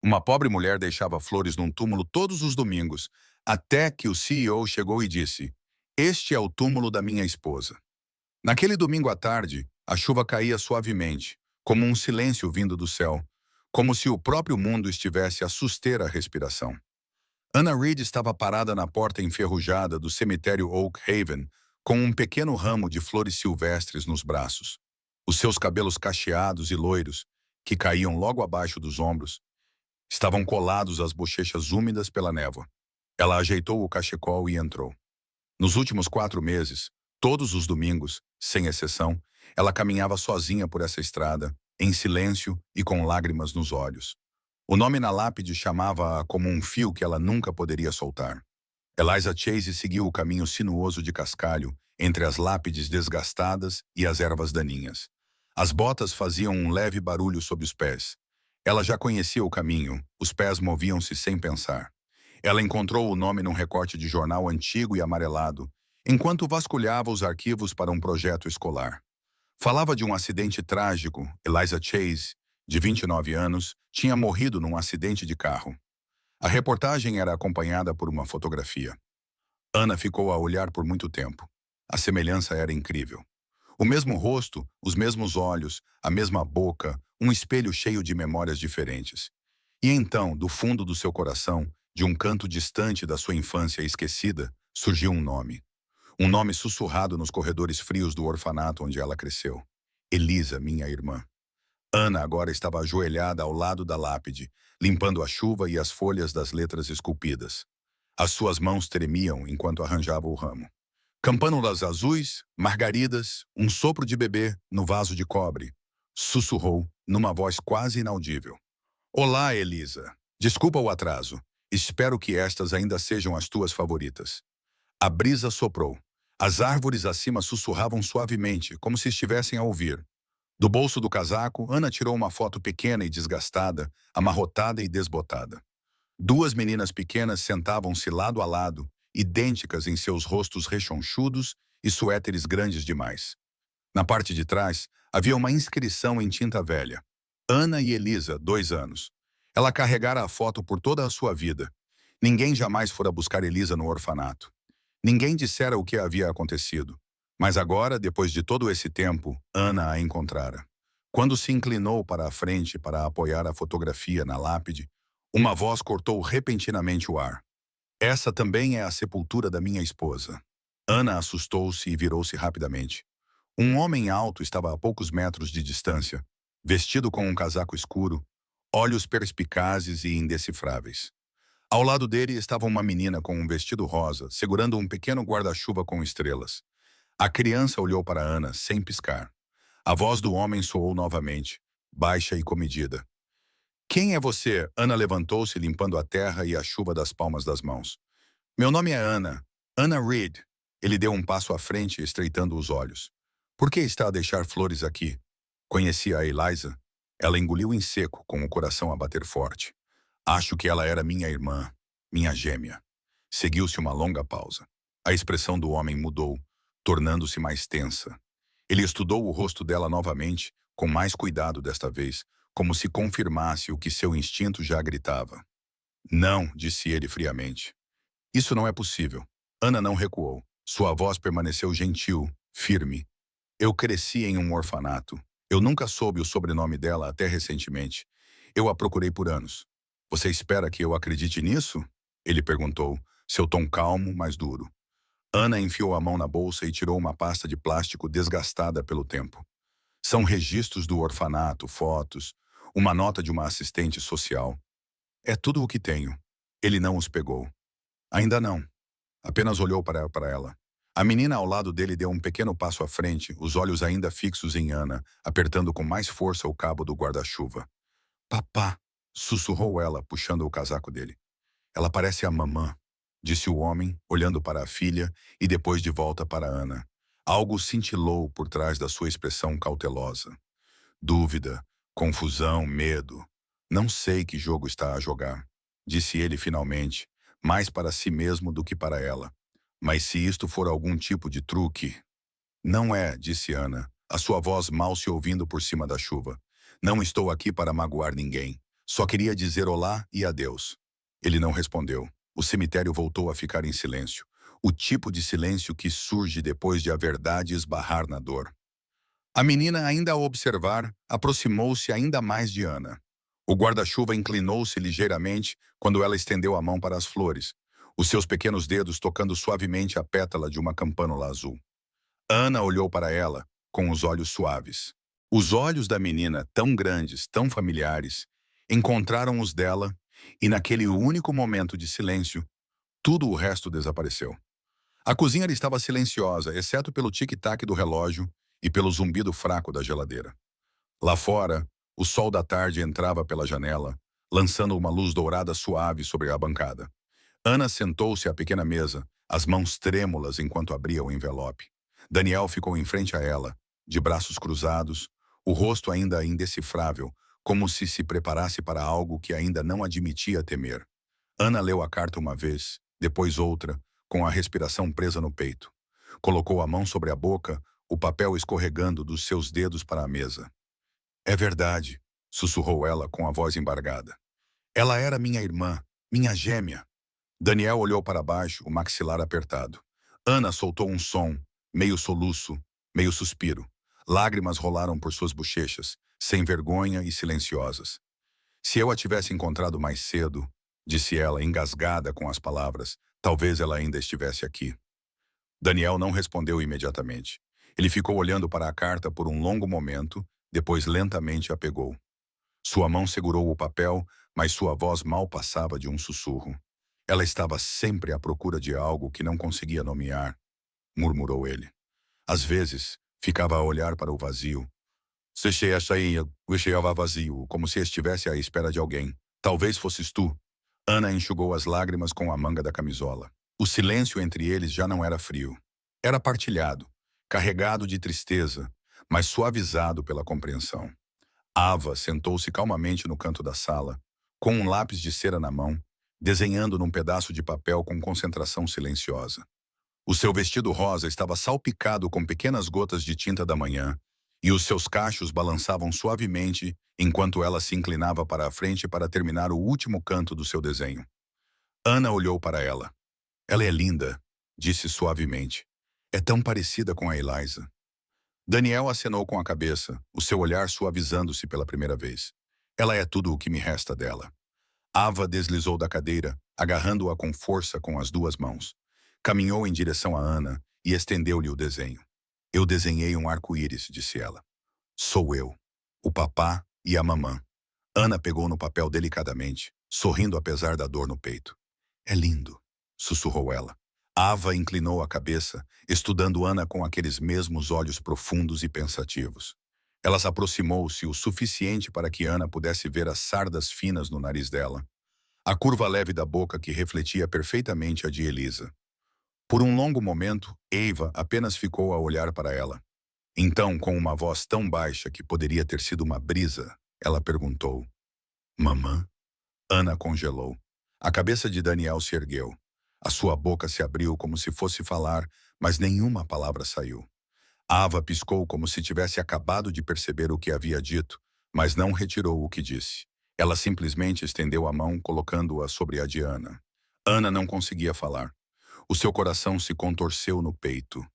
Uma pobre mulher deixava flores num túmulo todos os domingos, até que o CEO chegou e disse: "Este é o túmulo da minha esposa." Naquele domingo à tarde, a chuva caía suavemente, como um silêncio vindo do céu, como se o próprio mundo estivesse a suster a respiração. Anna Reed estava parada na porta enferrujada do cemitério Oak Haven, com um pequeno ramo de flores silvestres nos braços. Os seus cabelos cacheados e loiros, que caíam logo abaixo dos ombros, estavam colados às bochechas úmidas pela névoa. Ela ajeitou o cachecol e entrou. Nos últimos 4 meses, todos os domingos, sem exceção, ela caminhava sozinha por essa estrada, em silêncio e com lágrimas nos olhos. O nome na lápide chamava-a como um fio que ela nunca poderia soltar. Eliza Chase seguiu o caminho sinuoso de cascalho, entre as lápides desgastadas e as ervas daninhas. As botas faziam um leve barulho sob os pés. Ela já conhecia o caminho, os pés moviam-se sem pensar. Ela encontrou o nome num recorte de jornal antigo e amarelado, enquanto vasculhava os arquivos para um projeto escolar. Falava de um acidente trágico. Eliza Chase, de 29 anos, tinha morrido num acidente de carro. A reportagem era acompanhada por uma fotografia. Anna ficou a olhar por muito tempo. A semelhança era incrível. O mesmo rosto, os mesmos olhos, a mesma boca, um espelho cheio de memórias diferentes. E então, do fundo do seu coração, de um canto distante da sua infância esquecida, surgiu um nome. Um nome sussurrado nos corredores frios do orfanato onde ela cresceu. Elisa, minha irmã. Anna agora estava ajoelhada ao lado da lápide, limpando a chuva e as folhas das letras esculpidas. As suas mãos tremiam enquanto arranjava o ramo. Campânulas azuis, margaridas, um sopro de bebê no vaso de cobre. Sussurrou, numa voz quase inaudível. Olá, Elisa. Desculpa o atraso. Espero que estas ainda sejam as tuas favoritas. A brisa soprou. As árvores acima sussurravam suavemente, como se estivessem a ouvir. Do bolso do casaco, Anna tirou uma foto pequena e desgastada, amarrotada e desbotada. Duas meninas pequenas sentavam-se lado a lado, idênticas em seus rostos rechonchudos e suéteres grandes demais. Na parte de trás, havia uma inscrição em tinta velha. Anna e Elisa, 2 anos. Ela carregara a foto por toda a sua vida. Ninguém jamais fora buscar Elisa no orfanato. Ninguém dissera o que havia acontecido. Mas agora, depois de todo esse tempo, Anna a encontrara. Quando se inclinou para a frente para apoiar a fotografia na lápide, uma voz cortou repentinamente o ar. Essa também é a sepultura da minha esposa. Anna assustou-se e virou-se rapidamente. Um homem alto estava a poucos metros de distância, vestido com um casaco escuro, olhos perspicazes e indecifráveis. Ao lado dele estava uma menina com um vestido rosa, segurando um pequeno guarda-chuva com estrelas. A criança olhou para Anna, sem piscar. A voz do homem soou novamente, baixa e comedida. Quem é você? Anna levantou-se, limpando a terra e a chuva das palmas das mãos. Meu nome é Anna. Anna Reed. Ele deu um passo à frente, estreitando os olhos. Por que está a deixar flores aqui? Conhecia a Eliza? Ela engoliu em seco, com o coração a bater forte. Acho que ela era minha irmã, minha gêmea. Seguiu-se uma longa pausa. A expressão do homem mudou, tornando-se mais tensa. Ele estudou o rosto dela novamente, com mais cuidado desta vez, como se confirmasse o que seu instinto já gritava. Não, disse ele friamente. Isso não é possível. Anna não recuou. Sua voz permaneceu gentil, firme. Eu cresci em um orfanato. Eu nunca soube o sobrenome dela até recentemente. Eu a procurei por anos. Você espera que eu acredite nisso? Ele perguntou, seu tom calmo, mas duro. Anna enfiou a mão na bolsa e tirou uma pasta de plástico desgastada pelo tempo. São registros do orfanato, fotos, uma nota de uma assistente social. É tudo o que tenho. Ele não os pegou. Ainda não. Apenas olhou para ela. A menina ao lado dele deu um pequeno passo à frente, os olhos ainda fixos em Anna, apertando com mais força o cabo do guarda-chuva. Papá, sussurrou ela, puxando o casaco dele. Ela parece a mamã, disse o homem, olhando para a filha e depois de volta para Anna. Algo cintilou por trás da sua expressão cautelosa. Dúvida, confusão, medo. Não sei que jogo está a jogar, disse ele finalmente, mais para si mesmo do que para ela. Mas se isto for algum tipo de truque... Não é, disse Anna, a sua voz mal se ouvindo por cima da chuva. Não estou aqui para magoar ninguém. Só queria dizer olá e adeus. Ele não respondeu. O cemitério voltou a ficar em silêncio. O tipo de silêncio que surge depois de a verdade esbarrar na dor. A menina, ainda a observar, aproximou-se ainda mais de Ana. O guarda-chuva inclinou-se ligeiramente quando ela estendeu a mão para as flores, os seus pequenos dedos tocando suavemente a pétala de uma campânula azul. Ana olhou para ela, com os olhos suaves. Os olhos da menina, tão grandes, tão familiares, encontraram os dela, e naquele único momento de silêncio, tudo o resto desapareceu. A cozinha estava silenciosa, exceto pelo tic-tac do relógio e pelo zumbido fraco da geladeira. Lá fora, o sol da tarde entrava pela janela, lançando uma luz dourada suave sobre a bancada. Ana sentou-se à pequena mesa, as mãos trêmulas enquanto abria o envelope. Daniel ficou em frente a ela, de braços cruzados, o rosto ainda indecifrável, como se preparasse para algo que ainda não admitia temer. Ana leu a carta uma vez, depois outra, com a respiração presa no peito. Colocou a mão sobre a boca, o papel escorregando dos seus dedos para a mesa. É verdade, sussurrou ela com a voz embargada. Ela era minha irmã, minha gêmea. Daniel olhou para baixo, o maxilar apertado. Ana soltou um som, meio soluço, meio suspiro. Lágrimas rolaram por suas bochechas, sem vergonha e silenciosas. Se eu a tivesse encontrado mais cedo, disse ela, engasgada com as palavras, talvez ela ainda estivesse aqui. Daniel não respondeu imediatamente. Ele ficou olhando para a carta por um longo momento, depois lentamente a pegou. Sua mão segurou o papel, mas sua voz mal passava de um sussurro. Ela estava sempre à procura de algo que não conseguia nomear, murmurou ele. Às vezes, ficava a olhar para o vazio. Se cheia vazio, como se estivesse à espera de alguém. Talvez fosses tu. Ana enxugou as lágrimas com a manga da camisola. O silêncio entre eles já não era frio. Era partilhado, carregado de tristeza, mas suavizado pela compreensão. Ava sentou-se calmamente no canto da sala, com um lápis de cera na mão, desenhando num pedaço de papel com concentração silenciosa. O seu vestido rosa estava salpicado com pequenas gotas de tinta da manhã, e os seus cachos balançavam suavemente enquanto ela se inclinava para a frente para terminar o último canto do seu desenho. Ana olhou para ela. Ela é linda, disse suavemente. É tão parecida com a Eliza. Daniel acenou com a cabeça, o seu olhar suavizando-se pela primeira vez. Ela é tudo o que me resta dela. Ava deslizou da cadeira, agarrando-a com força com as duas mãos. Caminhou em direção a Ana e estendeu-lhe o desenho. Eu desenhei um arco-íris, disse ela. Sou eu, o papá e a mamã. Ana pegou no papel delicadamente, sorrindo apesar da dor no peito. É lindo, sussurrou ela. Ava inclinou a cabeça, estudando Ana com aqueles mesmos olhos profundos e pensativos. Ela se aproximou-se o suficiente para que Ana pudesse ver as sardas finas no nariz dela, a curva leve da boca que refletia perfeitamente a de Elisa. Por um longo momento, Eva apenas ficou a olhar para ela. Então, com uma voz tão baixa que poderia ter sido uma brisa, ela perguntou: Mamã? Ana congelou. A cabeça de Daniel se ergueu. A sua boca se abriu como se fosse falar, mas nenhuma palavra saiu. Ava piscou como se tivesse acabado de perceber o que havia dito, mas não retirou o que disse. Ela simplesmente estendeu a mão, colocando-a sobre a de Ana. Ana não conseguia falar. O seu coração se contorceu no peito.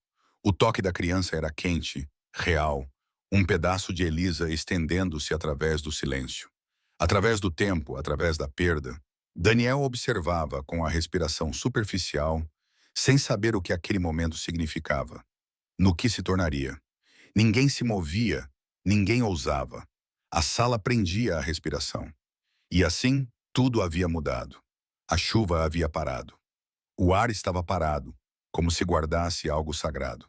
O toque da criança era quente, real, um pedaço de Elisa estendendo-se através do silêncio. Através do tempo, através da perda, Daniel observava com a respiração superficial, sem saber o que aquele momento significava. No que se tornaria. Ninguém se movia, ninguém ousava. A sala prendia a respiração. E assim, tudo havia mudado. A chuva havia parado. O ar estava parado, como se guardasse algo sagrado.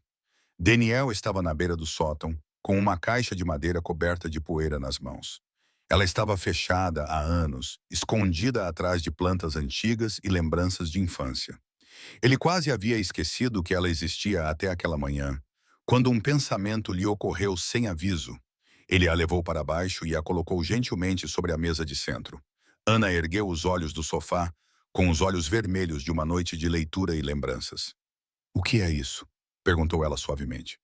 Daniel estava na beira do sótão, com uma caixa de madeira coberta de poeira nas mãos. Ela estava fechada há anos, escondida atrás de plantas antigas e lembranças de infância. Ele quase havia esquecido que ela existia até aquela manhã, quando um pensamento lhe ocorreu sem aviso. Ele a levou para baixo e a colocou gentilmente sobre a mesa de centro. Ana ergueu os olhos do sofá, com os olhos vermelhos de uma noite de leitura e lembranças. O que é isso? Perguntou ela suavemente.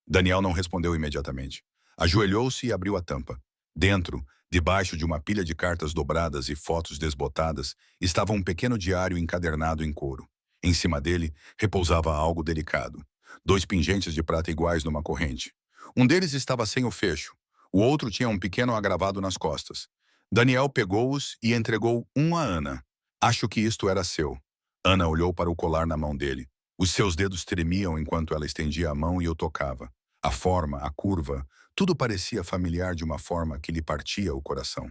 Daniel não respondeu imediatamente. Ajoelhou-se e abriu a tampa. Dentro, Debaixo de uma pilha de cartas dobradas e fotos desbotadas, estava um pequeno diário encadernado em couro. Em cima dele, repousava algo delicado. 2 pingentes de prata iguais numa corrente. Um deles estava sem o fecho. O outro tinha um pequeno agravado nas costas. Daniel pegou-os e entregou um a Ana. Acho que isto era seu. Ana olhou para o colar na mão dele. Os seus dedos tremiam enquanto ela estendia a mão e o tocava. A forma, a curva, tudo parecia familiar de uma forma que lhe partia o coração.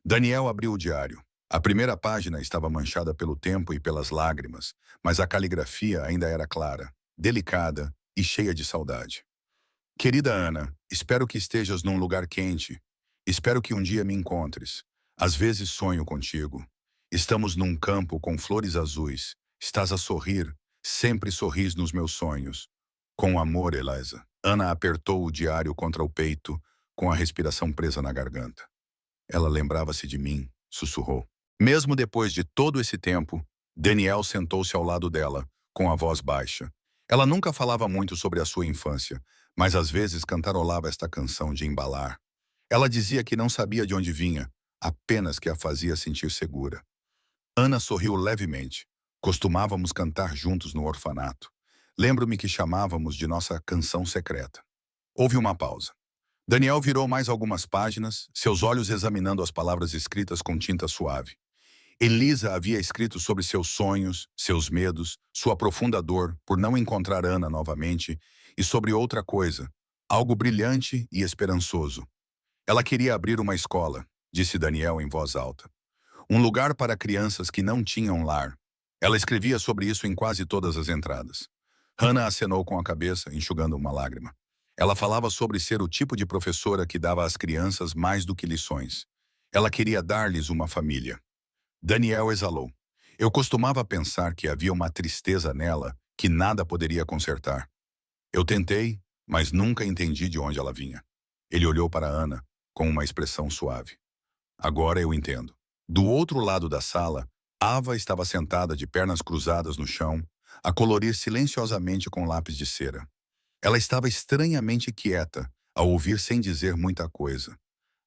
Daniel abriu o diário. A primeira página estava manchada pelo tempo e pelas lágrimas, mas a caligrafia ainda era clara, delicada e cheia de saudade. Querida Ana, espero que estejas num lugar quente. Espero que um dia me encontres. Às vezes sonho contigo. Estamos num campo com flores azuis. Estás a sorrir. Sempre sorris nos meus sonhos. Com amor, Eliza. Ana apertou o diário contra o peito, com a respiração presa na garganta. Ela lembrava-se de mim, sussurrou. Mesmo depois de todo esse tempo, Daniel sentou-se ao lado dela, com a voz baixa. Ela nunca falava muito sobre a sua infância, mas às vezes cantarolava esta canção de embalar. Ela dizia que não sabia de onde vinha, apenas que a fazia sentir segura. Ana sorriu levemente. Costumávamos cantar juntos no orfanato. Lembro-me que chamávamos de nossa canção secreta. Houve uma pausa. Daniel virou mais algumas páginas, seus olhos examinando as palavras escritas com tinta suave. Elisa havia escrito sobre seus sonhos, seus medos, sua profunda dor por não encontrar Ana novamente e sobre outra coisa, algo brilhante e esperançoso. Ela queria abrir uma escola, disse Daniel em voz alta. Um lugar para crianças que não tinham lar. Ela escrevia sobre isso em quase todas as entradas. Hannah acenou com a cabeça, enxugando uma lágrima. Ela falava sobre ser o tipo de professora que dava às crianças mais do que lições. Ela queria dar-lhes uma família. Daniel exalou. Eu costumava pensar que havia uma tristeza nela que nada poderia consertar. Eu tentei, mas nunca entendi de onde ela vinha. Ele olhou para Ana, com uma expressão suave. Agora eu entendo. Do outro lado da sala, Ava estava sentada de pernas cruzadas no chão, a colorir silenciosamente com lápis de cera. Ela estava estranhamente quieta, a ouvir sem dizer muita coisa.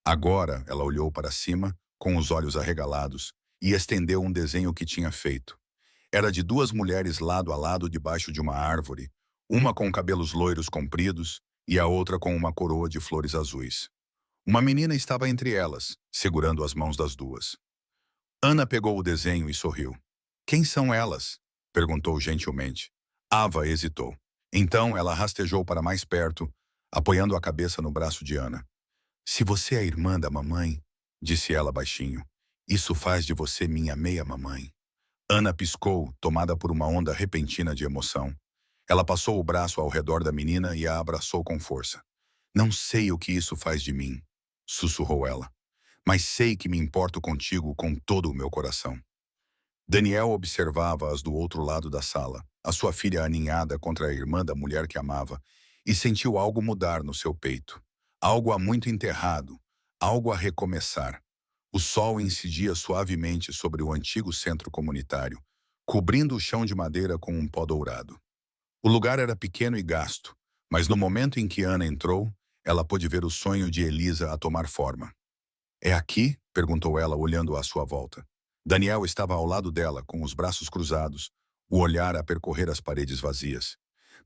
Agora ela olhou para cima, com os olhos arregalados, e estendeu um desenho que tinha feito. Era de 2 mulheres lado a lado debaixo de uma árvore, uma com cabelos loiros compridos e a outra com uma coroa de flores azuis. Uma menina estava entre elas, segurando as mãos das duas. Ana pegou o desenho e sorriu. Quem são elas? Perguntou gentilmente. Ava hesitou. Então ela rastejou para mais perto, apoiando a cabeça no braço de Ana. Se você é irmã da mamãe, disse ela baixinho, isso faz de você minha meia-mamãe. Ana piscou, tomada por uma onda repentina de emoção. Ela passou o braço ao redor da menina e a abraçou com força. Não sei o que isso faz de mim, sussurrou ela, mas sei que me importo contigo com todo o meu coração. Daniel observava-as do outro lado da sala, a sua filha aninhada contra a irmã da mulher que amava, e sentiu algo mudar no seu peito. Algo há muito enterrado, algo a recomeçar. O sol incidia suavemente sobre o antigo centro comunitário, cobrindo o chão de madeira com um pó dourado. O lugar era pequeno e gasto, mas no momento em que Ana entrou, ela pôde ver o sonho de Elisa a tomar forma. É aqui? Perguntou ela, olhando à sua volta. Daniel estava ao lado dela, com os braços cruzados, o olhar a percorrer as paredes vazias.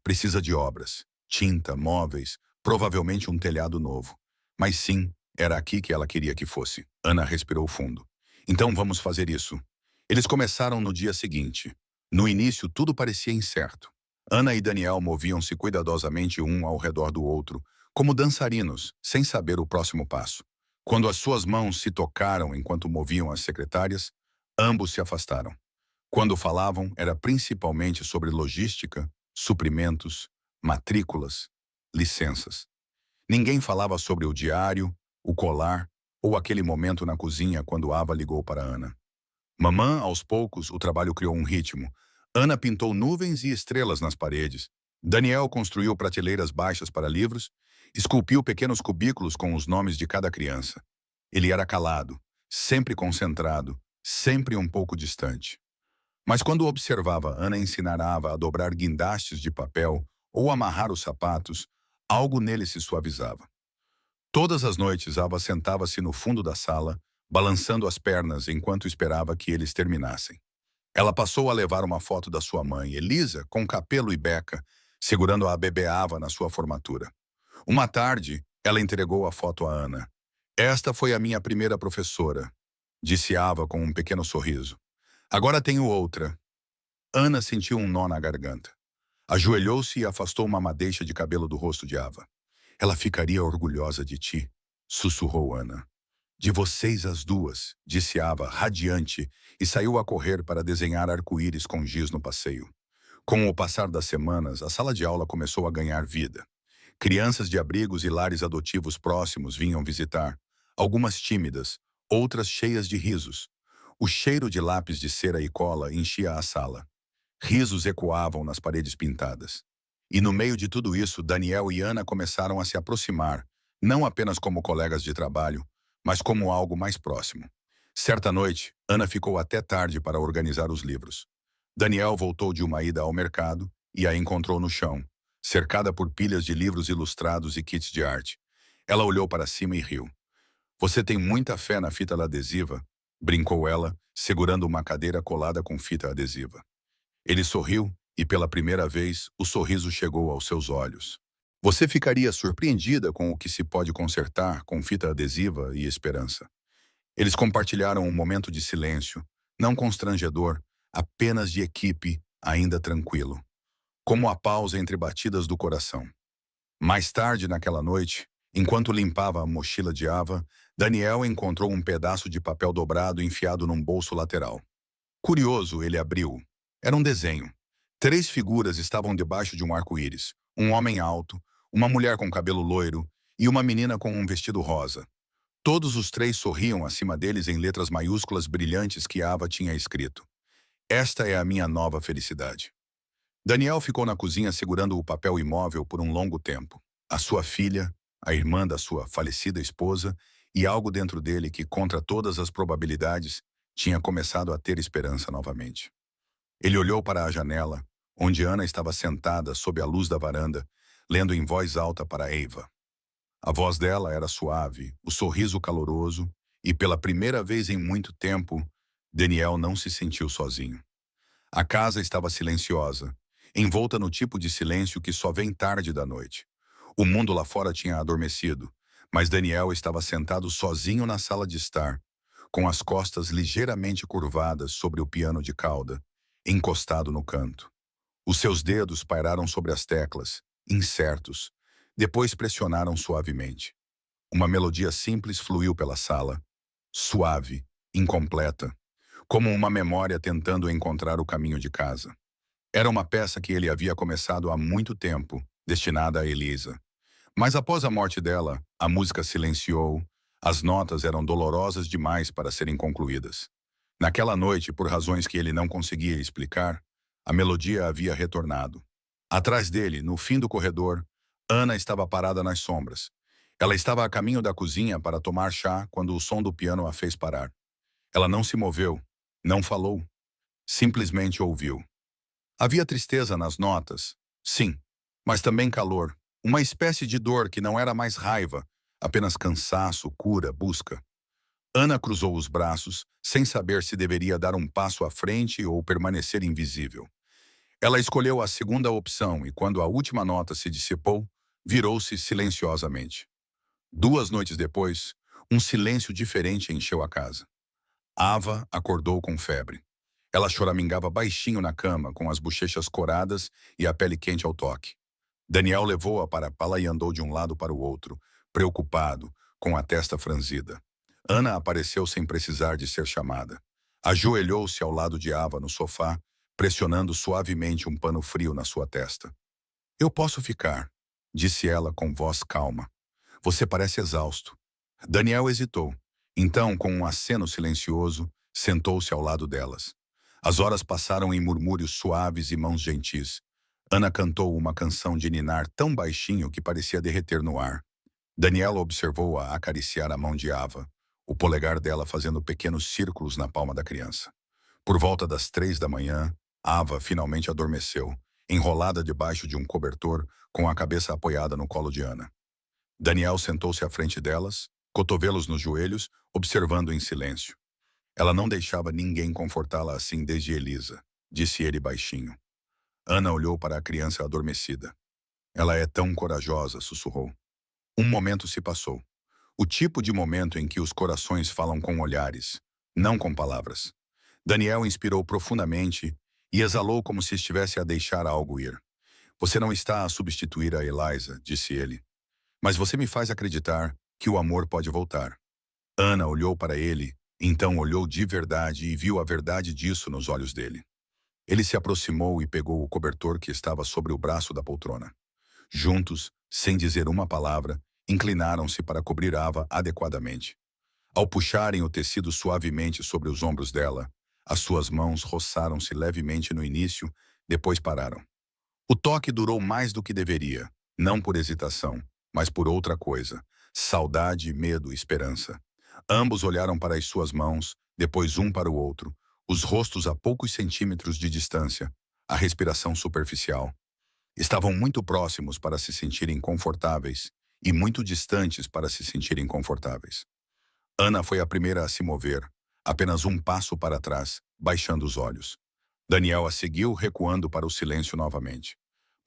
Precisa de obras, tinta, móveis, provavelmente um telhado novo. Mas sim, era aqui que ela queria que fosse. Ana respirou fundo. Então vamos fazer isso. Eles começaram no dia seguinte. No início, tudo parecia incerto. Ana e Daniel moviam-se cuidadosamente um ao redor do outro, como dançarinos, sem saber o próximo passo. Quando as suas mãos se tocaram enquanto moviam as secretárias, ambos se afastaram. Quando falavam, era principalmente sobre logística, suprimentos, matrículas, licenças. Ninguém falava sobre o diário, o colar ou aquele momento na cozinha quando Ava ligou para Ana. Mamã, aos poucos, o trabalho criou um ritmo. Ana pintou nuvens e estrelas nas paredes. Daniel construiu prateleiras baixas para livros, esculpiu pequenos cubículos com os nomes de cada criança. Ele era calado, sempre concentrado, sempre um pouco distante. Mas quando observava Ana ensinar Ava a dobrar guindastes de papel ou amarrar os sapatos, algo nele se suavizava. Todas as noites, Ava sentava-se no fundo da sala, balançando as pernas enquanto esperava que eles terminassem. Ela passou a levar uma foto da sua mãe, Elisa, com Capelo e Beca, segurando a bebê Ava na sua formatura. Uma tarde, ela entregou a foto a Ana. Esta foi a minha primeira professora, disse Ava com um pequeno sorriso. Agora tenho outra. Ana sentiu um nó na garganta. Ajoelhou-se e afastou uma madeixa de cabelo do rosto de Ava. Ela ficaria orgulhosa de ti, sussurrou Ana. De vocês as duas, disse Ava, radiante, e saiu a correr para desenhar arco-íris com giz no passeio. Com o passar das semanas, a sala de aula começou a ganhar vida. Crianças de abrigos e lares adotivos próximos vinham visitar, algumas tímidas, outras cheias de risos. O cheiro de lápis de cera e cola enchia a sala. Risos ecoavam nas paredes pintadas. E no meio de tudo isso, Daniel e Ana começaram a se aproximar, não apenas como colegas de trabalho, mas como algo mais próximo. Certa noite, Ana ficou até tarde para organizar os livros. Daniel voltou de uma ida ao mercado e a encontrou no chão, cercada por pilhas de livros ilustrados e kits de arte. Ela olhou para cima e riu. Você tem muita fé na fita adesiva? Brincou ela, segurando uma cadeira colada com fita adesiva. Ele sorriu e, pela primeira vez, o sorriso chegou aos seus olhos. Você ficaria surpreendida com o que se pode consertar com fita adesiva e esperança. Eles compartilharam um momento de silêncio, não constrangedor, apenas de equipe, ainda tranquilo. Como a pausa entre batidas do coração. Mais tarde naquela noite, enquanto limpava a mochila de Ava, Daniel encontrou um pedaço de papel dobrado enfiado num bolso lateral. Curioso, ele abriu. Era um desenho. 3 figuras estavam debaixo de um arco-íris. Um homem alto, uma mulher com cabelo loiro e uma menina com um vestido rosa. Todos os 3 sorriam acima deles em letras maiúsculas brilhantes que Ava tinha escrito. Esta é a minha nova felicidade. Daniel ficou na cozinha segurando o papel imóvel por um longo tempo. A sua filha, a irmã da sua falecida esposa e algo dentro dele que, contra todas as probabilidades, tinha começado a ter esperança novamente. Ele olhou para a janela, onde Ana estava sentada sob a luz da varanda, lendo em voz alta para Eva. A voz dela era suave, o sorriso caloroso, e pela primeira vez em muito tempo, Daniel não se sentiu sozinho. A casa estava silenciosa, envolta no tipo de silêncio que só vem tarde da noite. O mundo lá fora tinha adormecido, mas Daniel estava sentado sozinho na sala de estar, com as costas ligeiramente curvadas sobre o piano de cauda, encostado no canto. Os seus dedos pairaram sobre as teclas, incertos, depois pressionaram suavemente. Uma melodia simples fluiu pela sala, suave, incompleta, como uma memória tentando encontrar o caminho de casa. Era uma peça que ele havia começado há muito tempo, destinada a Elisa. Mas após a morte dela, a música silenciou, as notas eram dolorosas demais para serem concluídas. Naquela noite, por razões que ele não conseguia explicar, a melodia havia retornado. Atrás dele, no fim do corredor, Ana estava parada nas sombras. Ela estava a caminho da cozinha para tomar chá quando o som do piano a fez parar. Ela não se moveu, não falou, simplesmente ouviu. Havia tristeza nas notas, sim, mas também calor, uma espécie de dor que não era mais raiva, apenas cansaço, cura, busca. Ana cruzou os braços, sem saber se deveria dar um passo à frente ou permanecer invisível. Ela escolheu a segunda opção e, quando a última nota se dissipou, virou-se silenciosamente. 2 noites depois, um silêncio diferente encheu a casa. Ava acordou com febre. Ela choramingava baixinho na cama, com as bochechas coradas e a pele quente ao toque. Daniel levou-a para a pala e andou de um lado para o outro, preocupado, com a testa franzida. Ana apareceu sem precisar de ser chamada. Ajoelhou-se ao lado de Ava no sofá, pressionando suavemente um pano frio na sua testa. Eu posso ficar, disse ela com voz calma. Você parece exausto. Daniel hesitou. Então, com um aceno silencioso, sentou-se ao lado delas. As horas passaram em murmúrios suaves e mãos gentis. Ana cantou uma canção de ninar tão baixinho que parecia derreter no ar. Daniel observou-a acariciar a mão de Ava, o polegar dela fazendo pequenos círculos na palma da criança. Por volta das 3 da manhã, Ava finalmente adormeceu, enrolada debaixo de um cobertor, com a cabeça apoiada no colo de Ana. Daniel sentou-se à frente delas, cotovelos nos joelhos, observando em silêncio. Ela não deixava ninguém confortá-la assim desde Elisa, disse ele baixinho. Ana olhou para a criança adormecida. Ela é tão corajosa, sussurrou. Um momento se passou. O tipo de momento em que os corações falam com olhares, não com palavras. Daniel inspirou profundamente e exalou como se estivesse a deixar algo ir. Você não está a substituir a Eliza, disse ele. Mas você me faz acreditar que o amor pode voltar. Ana olhou para ele, então olhou de verdade e viu a verdade disso nos olhos dele. Ele se aproximou e pegou o cobertor que estava sobre o braço da poltrona. Juntos, sem dizer uma palavra, inclinaram-se para cobrir Ava adequadamente. Ao puxarem o tecido suavemente sobre os ombros dela, as suas mãos roçaram-se levemente no início, depois pararam. O toque durou mais do que deveria, não por hesitação, mas por outra coisa: saudade, medo, esperança. Ambos olharam para as suas mãos, depois um para o outro, os rostos a poucos centímetros de distância, a respiração superficial. Estavam muito próximos para se sentirem confortáveis e muito distantes para se sentirem confortáveis. Ana foi a primeira a se mover, apenas um passo para trás, baixando os olhos. Daniel a seguiu, recuando para o silêncio novamente.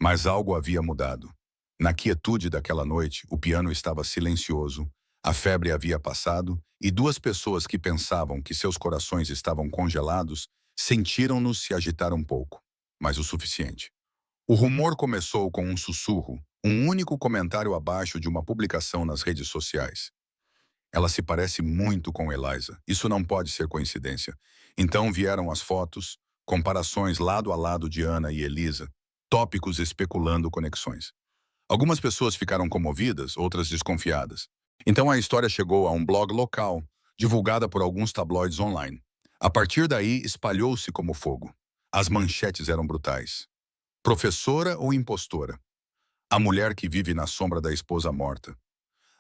Mas algo havia mudado. Na quietude daquela noite, o piano estava silencioso, a febre havia passado e duas pessoas que pensavam que seus corações estavam congelados sentiram-nos se agitar um pouco, mas o suficiente. O rumor começou com um sussurro, um único comentário abaixo de uma publicação nas redes sociais. Ela se parece muito com Eliza. Isso não pode ser coincidência. Então vieram as fotos, comparações lado a lado de Ana e Elisa, tópicos especulando conexões. Algumas pessoas ficaram comovidas, outras desconfiadas. Então a história chegou a um blog local, divulgada por alguns tabloides online. A partir daí, espalhou-se como fogo. As manchetes eram brutais. Professora ou impostora? A mulher que vive na sombra da esposa morta.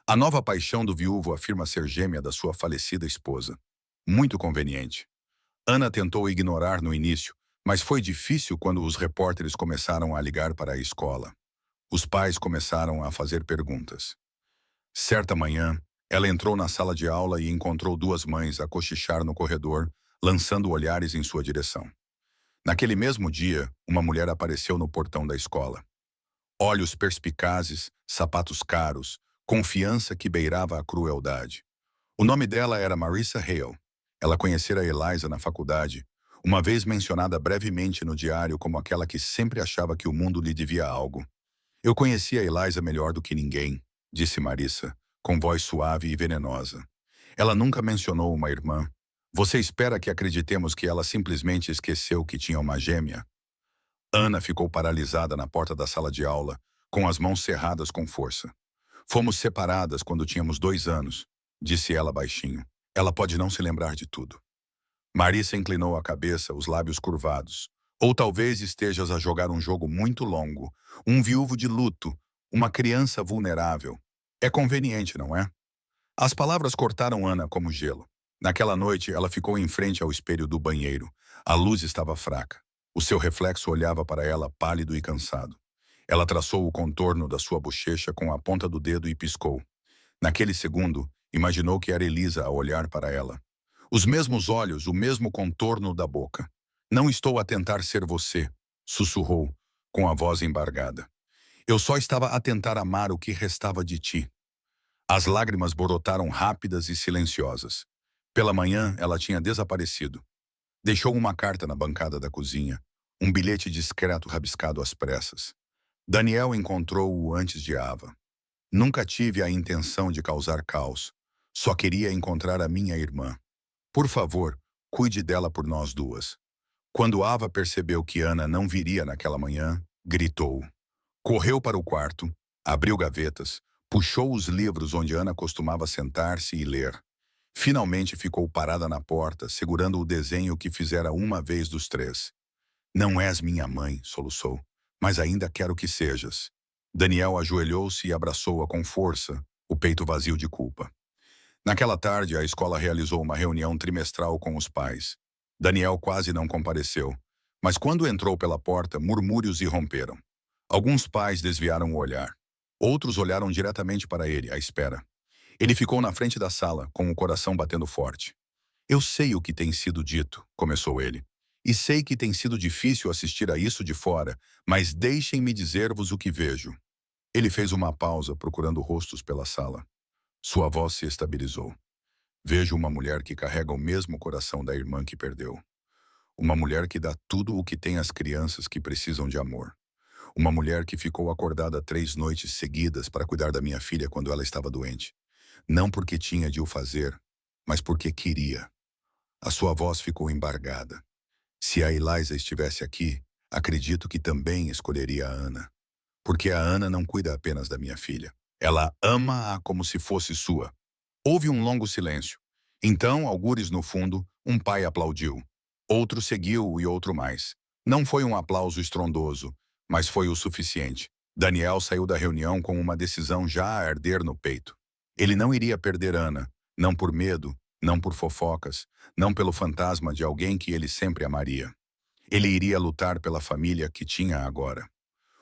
A nova paixão do viúvo afirma ser gêmea da sua falecida esposa. Muito conveniente. Ana tentou ignorar no início, mas foi difícil quando os repórteres começaram a ligar para a escola. Os pais começaram a fazer perguntas. Certa manhã, ela entrou na sala de aula e encontrou duas mães a cochichar no corredor, lançando olhares em sua direção. Naquele mesmo dia, uma mulher apareceu no portão da escola. Olhos perspicazes, sapatos caros, confiança que beirava a crueldade. O nome dela era Marissa Hale. Ela conhecera Eliza na faculdade, uma vez mencionada brevemente no diário como aquela que sempre achava que o mundo lhe devia algo. Eu conhecia Eliza melhor do que ninguém, disse Marissa, com voz suave e venenosa. Ela nunca mencionou uma irmã. Você espera que acreditemos que ela simplesmente esqueceu que tinha uma gêmea? Ana ficou paralisada na porta da sala de aula, com as mãos cerradas com força. Fomos separadas quando tínhamos 2 anos, disse ela baixinho. Ela pode não se lembrar de tudo. Marissa inclinou a cabeça, os lábios curvados. Ou talvez estejas a jogar um jogo muito longo, um viúvo de luto, uma criança vulnerável. É conveniente, não é? As palavras cortaram Ana como gelo. Naquela noite, ela ficou em frente ao espelho do banheiro. A luz estava fraca. O seu reflexo olhava para ela pálido e cansado. Ela traçou o contorno da sua bochecha com a ponta do dedo e piscou. Naquele segundo, imaginou que era Elisa a olhar para ela. Os mesmos olhos, o mesmo contorno da boca. Não estou a tentar ser você, sussurrou, com a voz embargada. Eu só estava a tentar amar o que restava de ti. As lágrimas brotaram rápidas e silenciosas. Pela manhã, ela tinha desaparecido. Deixou uma carta na bancada da cozinha, um bilhete discreto rabiscado às pressas. Daniel encontrou-o antes de Ava. Nunca tive a intenção de causar caos. Só queria encontrar a minha irmã. Por favor, cuide dela por nós duas. Quando Ava percebeu que Ana não viria naquela manhã, gritou. Correu para o quarto, abriu gavetas, puxou os livros onde Ana costumava sentar-se e ler. Finalmente ficou parada na porta, segurando o desenho que fizera uma vez dos 3. Não és minha mãe, soluçou, mas ainda quero que sejas. Daniel ajoelhou-se e abraçou-a com força, o peito vazio de culpa. Naquela tarde, a escola realizou uma reunião trimestral com os pais. Daniel quase não compareceu, mas quando entrou pela porta, murmúrios irromperam. Alguns pais desviaram o olhar. Outros olharam diretamente para ele, à espera. Ele ficou na frente da sala, com o coração batendo forte. Eu sei o que tem sido dito, começou ele. E sei que tem sido difícil assistir a isso de fora, mas deixem-me dizer-vos o que vejo. Ele fez uma pausa, procurando rostos pela sala. Sua voz se estabilizou. Vejo uma mulher que carrega o mesmo coração da irmã que perdeu. Uma mulher que dá tudo o que tem às crianças que precisam de amor. Uma mulher que ficou acordada 3 noites seguidas para cuidar da minha filha quando ela estava doente. Não porque tinha de o fazer, mas porque queria. A sua voz ficou embargada. Se a Eliza estivesse aqui, acredito que também escolheria a Ana. Porque a Ana não cuida apenas da minha filha. Ela ama-a como se fosse sua. Houve um longo silêncio. Então, algures no fundo, um pai aplaudiu. Outro seguiu e outro mais. Não foi um aplauso estrondoso, mas foi o suficiente. Daniel saiu da reunião com uma decisão já a arder no peito. Ele não iria perder Ana, não por medo, não por fofocas, não pelo fantasma de alguém que ele sempre amaria. Ele iria lutar pela família que tinha agora.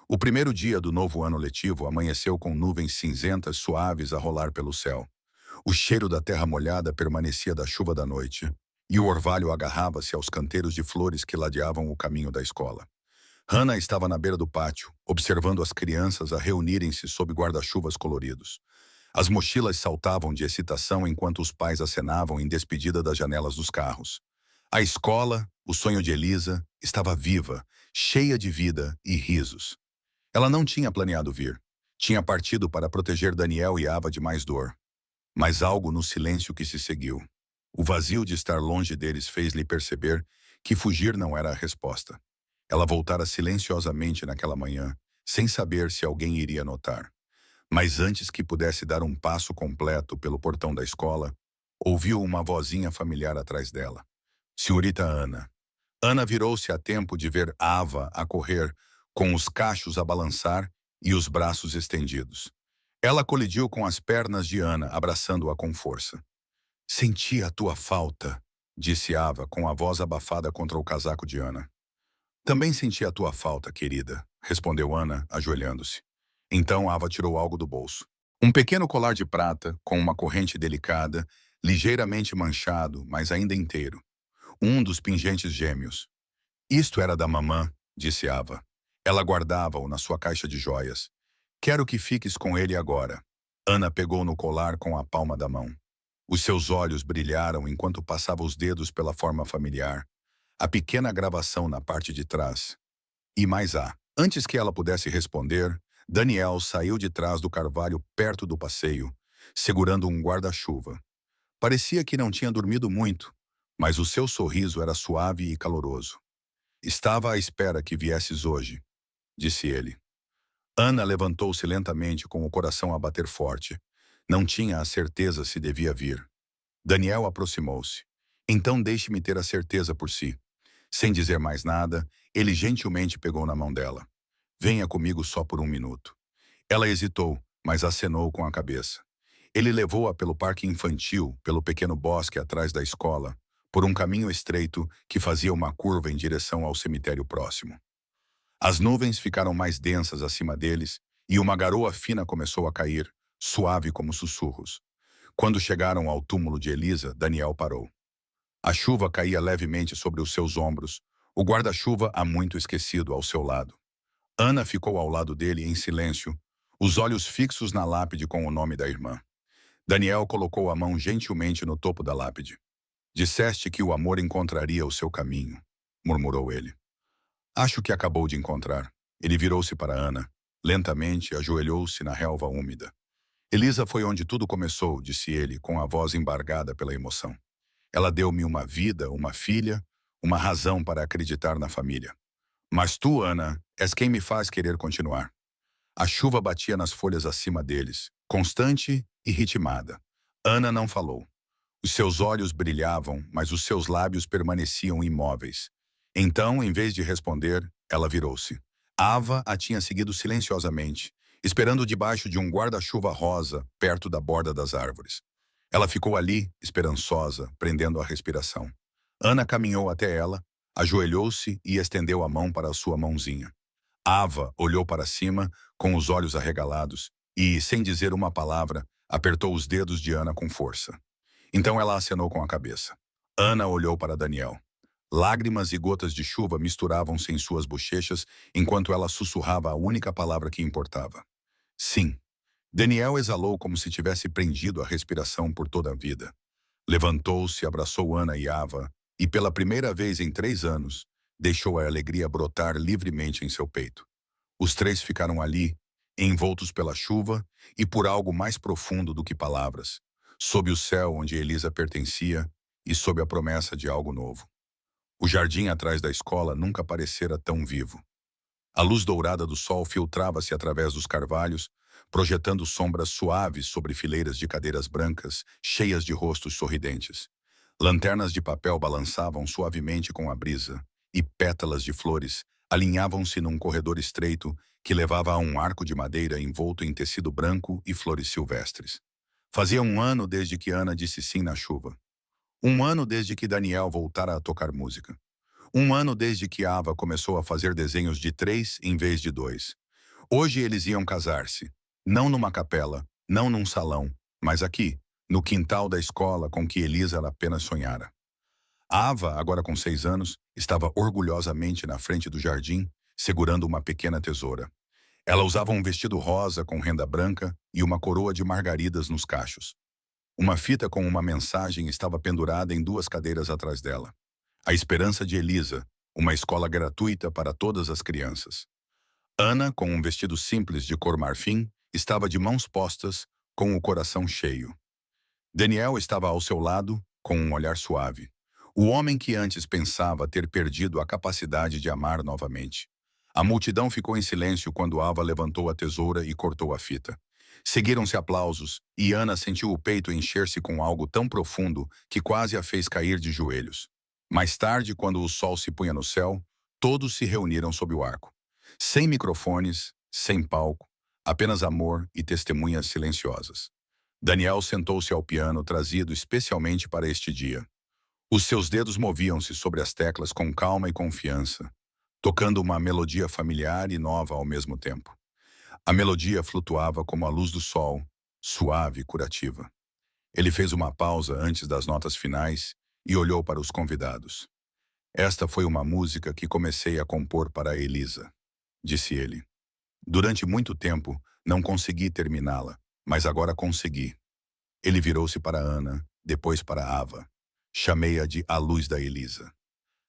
O primeiro dia do novo ano letivo amanheceu com nuvens cinzentas suaves a rolar pelo céu. O cheiro da terra molhada permanecia da chuva da noite, e o orvalho agarrava-se aos canteiros de flores que ladeavam o caminho da escola. Hannah estava na beira do pátio, observando as crianças a reunirem-se sob guarda-chuvas coloridos. As mochilas saltavam de excitação enquanto os pais acenavam em despedida das janelas dos carros. A escola, o sonho de Elisa, estava viva, cheia de vida e risos. Ela não tinha planeado vir. Tinha partido para proteger Daniel e Ava de mais dor. Mas algo no silêncio que se seguiu. O vazio de estar longe deles fez-lhe perceber que fugir não era a resposta. Ela voltara silenciosamente naquela manhã, sem saber se alguém iria notar. Mas antes que pudesse dar um passo completo pelo portão da escola, ouviu uma vozinha familiar atrás dela. Senhorita Ana. Ana virou-se a tempo de ver Ava a correr, com os cachos a balançar e os braços estendidos. Ela colidiu com as pernas de Ana, abraçando-a com força. Senti a tua falta, disse Ava, com a voz abafada contra o casaco de Ana. Também senti a tua falta, querida, respondeu Ana, ajoelhando-se. Então Ava tirou algo do bolso. Um pequeno colar de prata, com uma corrente delicada, ligeiramente manchado, mas ainda inteiro. Um dos pingentes gêmeos. Isto era da mamã, disse Ava. Ela guardava-o na sua caixa de joias. Quero que fiques com ele agora. Ana pegou no colar com a palma da mão. Os seus olhos brilharam enquanto passava os dedos pela forma familiar. A pequena gravação na parte de trás. E mais há. Antes que ela pudesse responder, Daniel saiu de trás do carvalho perto do passeio, segurando um guarda-chuva. Parecia que não tinha dormido muito, mas o seu sorriso era suave e caloroso. Estava à espera que viesses hoje, disse ele. Ana levantou-se lentamente com o coração a bater forte. Não tinha a certeza se devia vir. Daniel aproximou-se. Então deixe-me ter a certeza por si. Sem dizer mais nada, ele gentilmente pegou na mão dela. Venha comigo só por 1 minuto. Ela hesitou, mas acenou com a cabeça. Ele levou-a pelo parque infantil, pelo pequeno bosque atrás da escola, por um caminho estreito que fazia uma curva em direção ao cemitério próximo. As nuvens ficaram mais densas acima deles e uma garoa fina começou a cair, suave como sussurros. Quando chegaram ao túmulo de Elisa, Daniel parou. A chuva caía levemente sobre os seus ombros, o guarda-chuva há muito esquecido ao seu lado. Ana ficou ao lado dele em silêncio, os olhos fixos na lápide com o nome da irmã. Daniel colocou a mão gentilmente no topo da lápide. Disseste que o amor encontraria o seu caminho, murmurou ele. Acho que acabou de encontrar. Ele virou-se para Ana. Lentamente, ajoelhou-se na relva úmida. Elisa foi onde tudo começou, disse ele, com a voz embargada pela emoção. Ela deu-me uma vida, uma filha, uma razão para acreditar na família. Mas tu, Ana, és quem me faz querer continuar. A chuva batia nas folhas acima deles, constante e ritmada. Ana não falou. Os seus olhos brilhavam, mas os seus lábios permaneciam imóveis. Então, em vez de responder, ela virou-se. Ava a tinha seguido silenciosamente, esperando debaixo de um guarda-chuva rosa, perto da borda das árvores. Ela ficou ali, esperançosa, prendendo a respiração. Ana caminhou até ela, ajoelhou-se e estendeu a mão para a sua mãozinha. Ava olhou para cima, com os olhos arregalados, e, sem dizer uma palavra, apertou os dedos de Ana com força. Então ela acenou com a cabeça. Ana olhou para Daniel. Lágrimas e gotas de chuva misturavam-se em suas bochechas enquanto ela sussurrava a única palavra que importava. Sim. Daniel exalou como se tivesse prendido a respiração por toda a vida. Levantou-se, abraçou Ana e Ava, e pela primeira vez em 3 anos, deixou a alegria brotar livremente em seu peito. Os três ficaram ali, envoltos pela chuva e por algo mais profundo do que palavras, sob o céu onde Elisa pertencia e sob a promessa de algo novo. O jardim atrás da escola nunca parecera tão vivo. A luz dourada do sol filtrava-se através dos carvalhos, projetando sombras suaves sobre fileiras de cadeiras brancas, cheias de rostos sorridentes. Lanternas de papel balançavam suavemente com a brisa, e pétalas de flores alinhavam-se num corredor estreito que levava a um arco de madeira envolto em tecido branco e flores silvestres. Fazia 1 ano desde que Ana disse sim na chuva. 1 ano desde que Daniel voltara a tocar música. 1 ano desde que Ava começou a fazer desenhos de 3 em vez de 2. Hoje eles iam casar-se. Não numa capela, não num salão, mas aqui, no quintal da escola com que Elisa apenas sonhara. Ava, agora com 6 anos, estava orgulhosamente na frente do jardim, segurando uma pequena tesoura. Ela usava um vestido rosa com renda branca e uma coroa de margaridas nos cachos. Uma fita com uma mensagem estava pendurada em 2 cadeiras atrás dela. A esperança de Elisa, uma escola gratuita para todas as crianças. Ana, com um vestido simples de cor marfim, estava de mãos postas, com o coração cheio. Daniel estava ao seu lado, com um olhar suave. O homem que antes pensava ter perdido a capacidade de amar novamente. A multidão ficou em silêncio quando Ava levantou a tesoura e cortou a fita. Seguiram-se aplausos, e Ana sentiu o peito encher-se com algo tão profundo que quase a fez cair de joelhos. Mais tarde, quando o sol se punha no céu, todos se reuniram sob o arco. Sem microfones, sem palco, apenas amor e testemunhas silenciosas. Daniel sentou-se ao piano trazido especialmente para este dia. Os seus dedos moviam-se sobre as teclas com calma e confiança, tocando uma melodia familiar e nova ao mesmo tempo. A melodia flutuava como a luz do sol, suave e curativa. Ele fez uma pausa antes das notas finais e olhou para os convidados. Esta foi uma música que comecei a compor para Elisa, disse ele. Durante muito tempo, não consegui terminá-la, mas agora consegui. Ele virou-se para Ana, depois para Ava. Chamei-a de A Luz da Elisa.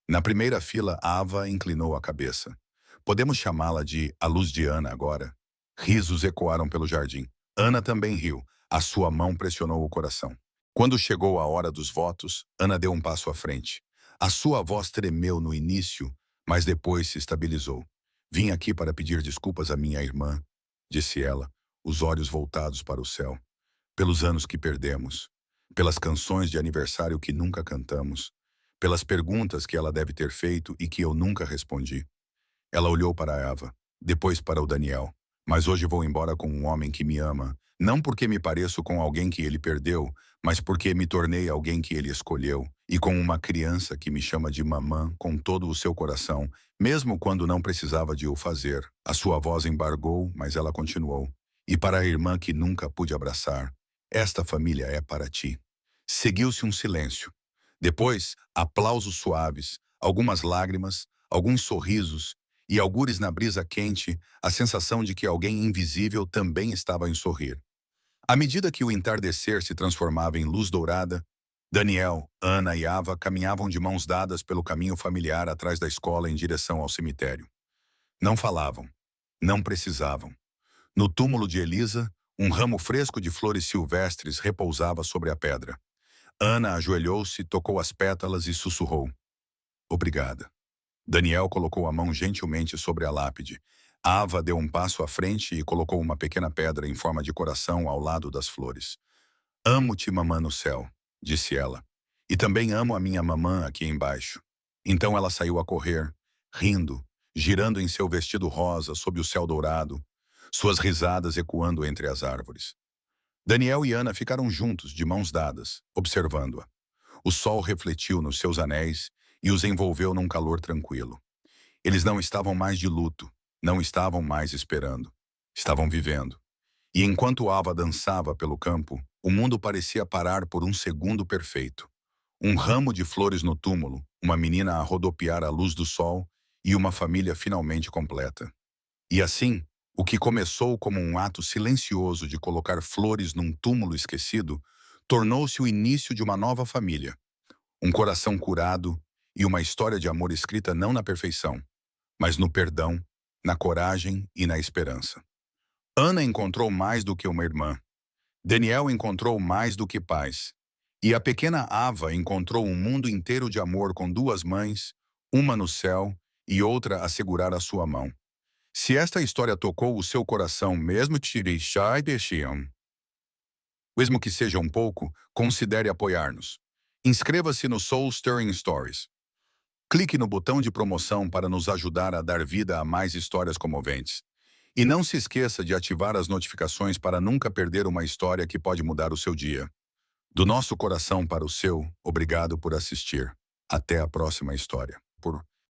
Na primeira fila, Ava inclinou a cabeça. Podemos chamá-la de A Luz de Ana agora? Risos ecoaram pelo jardim. Ana também riu. A sua mão pressionou o coração. Quando chegou a hora dos votos, Ana deu um passo à frente. A sua voz tremeu no início, mas depois se estabilizou. Vim aqui para pedir desculpas à minha irmã, disse ela, os olhos voltados para o céu. Pelos anos que perdemos, pelas canções de aniversário que nunca cantamos, pelas perguntas que ela deve ter feito e que eu nunca respondi. Ela olhou para Eva, depois para o Daniel. Mas hoje vou embora com um homem que me ama, não porque me pareço com alguém que ele perdeu, mas porque me tornei alguém que ele escolheu, e com uma criança que me chama de mamã com todo o seu coração, mesmo quando não precisava de o fazer. A sua voz embargou, mas ela continuou. E para a irmã que nunca pude abraçar, esta família é para ti. Seguiu-se um silêncio. Depois, aplausos suaves, algumas lágrimas, alguns sorrisos, e algures na brisa quente, a sensação de que alguém invisível também estava em sorrir. À medida que o entardecer se transformava em luz dourada, Daniel, Ana e Ava caminhavam de mãos dadas pelo caminho familiar atrás da escola em direção ao cemitério. Não falavam. Não precisavam. No túmulo de Elisa, um ramo fresco de flores silvestres repousava sobre a pedra. Ana ajoelhou-se, tocou as pétalas e sussurrou. Obrigada. Daniel colocou a mão gentilmente sobre a lápide. Ava deu um passo à frente e colocou uma pequena pedra em forma de coração ao lado das flores. Amo-te, mamã no céu, disse ela. E também amo a minha mamã aqui embaixo. Então ela saiu a correr, rindo, girando em seu vestido rosa sob o céu dourado, suas risadas ecoando entre as árvores. Daniel e Ana ficaram juntos, de mãos dadas, observando-a. O sol refletiu nos seus anéis e os envolveu num calor tranquilo. Eles não estavam mais de luto, não estavam mais esperando. Estavam vivendo. E enquanto Ava dançava pelo campo, o mundo parecia parar por um segundo perfeito. Um ramo de flores no túmulo, uma menina a rodopiar à luz do sol e uma família finalmente completa. E assim, o que começou como um ato silencioso de colocar flores num túmulo esquecido, tornou-se o início de uma nova família. Um coração curado e uma história de amor escrita não na perfeição, mas no perdão, na coragem e na esperança. Ana encontrou mais do que uma irmã. Daniel encontrou mais do que paz. E a pequena Ava encontrou um mundo inteiro de amor com duas mães, uma no céu e outra a segurar a sua mão. Se esta história tocou o seu coração, mesmo mesmo que seja um pouco, considere apoiar-nos. Inscreva-se no Soul Stirring Stories. Clique no botão de promoção para nos ajudar a dar vida a mais histórias comoventes. E não se esqueça de ativar as notificações para nunca perder uma história que pode mudar o seu dia. Do nosso coração para o seu, obrigado por assistir. Até a próxima história.